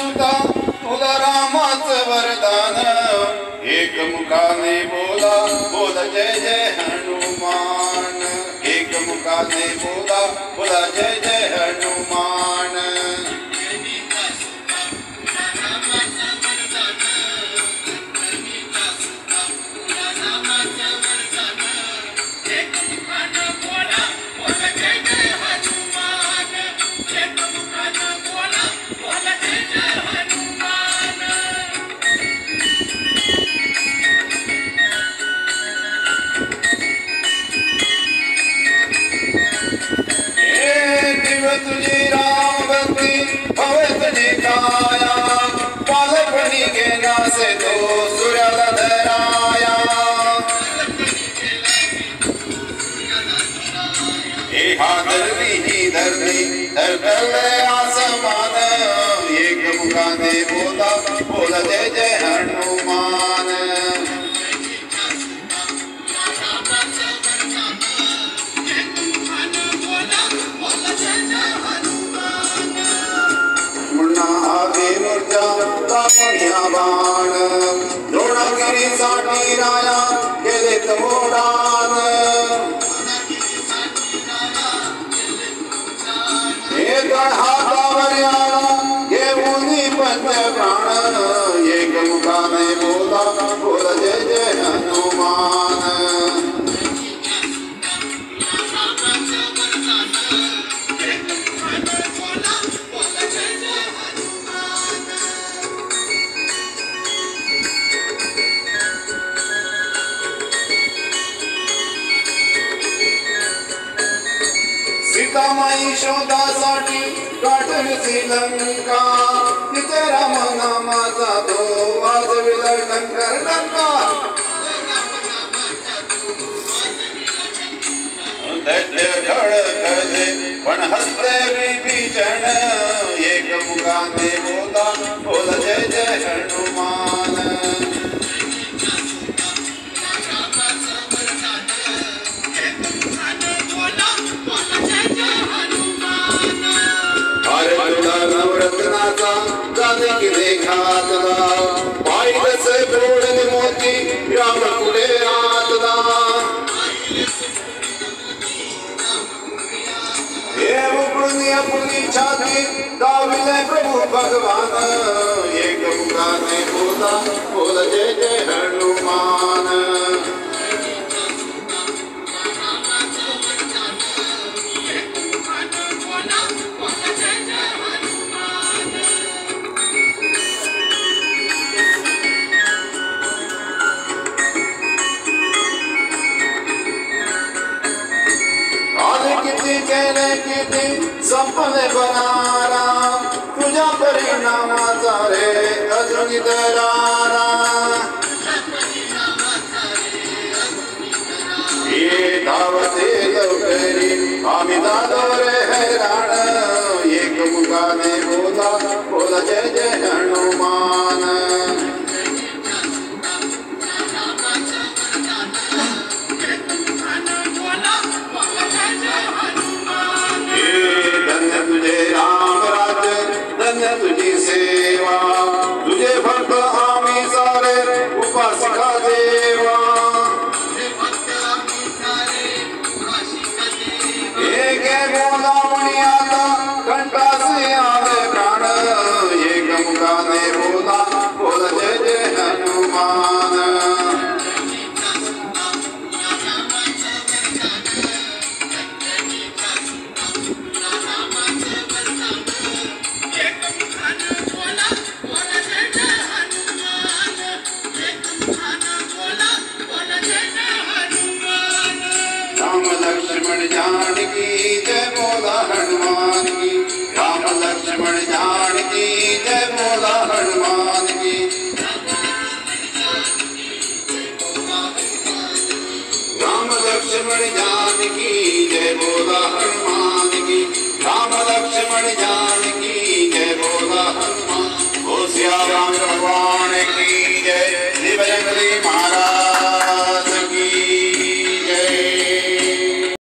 सुता तुला रामाचं वरदान एक मुखाने बोला बोल जय जय हनुमान एक मुखाने बोला बोला जय जय हनुमान तुझी राम भक्ति भवे तुझी काया बालपणी गेला से तो सूर्याला धराया हा धरणी ही धरणी धरतले आसमान एक मुखाने बोला बोला जय जय हनुमान बाण द्रोणगिरी साठी राया गेले तोडान हे गड हातावर आला घेऊन पंच प्राण एक मुखाने बोला बोल जय जय हनुमान सीतामाई शोधासाठी गाठून श्रीलंका तिथे राम नामाचा तो वाजविला टंकर टंका दैत्य खळखळले पण हसले विभीषण एक मुखाने बोला बोल जय जय हनुमान नवरत्नाचा जाने की देखातला पाहिलंच गोड मोती राम पुढे आतला हे उघडून आपली छाती दाविले प्रभू भगवान एक मुखाने बोला बोल जय जय हनुमान किती संपले बनारा तुझ्या परिणामाचा रे अजून दरारा हे धावते लवकरी आम्ही दादो रे हैराण एक मुखाने बोला बोला जय जय हनुमान तुझी सेवा तुझे भक्त आम्ही सारे उपासिका देवा एक बोलावणी आता कंठासे आले प्राण एक मुखाने बोला बोल जय जय हनुमान जानकी जय बोला हनुमान की राम लक्ष्मण जानकी जय बोला हनुमान की राम लक्ष्मण जानकी जय बोला हनुमान की राम लक्ष्मण जानकी जय बोला हनुमान हो सिया राम भगवान की जय श्री बजरंगबली महाराज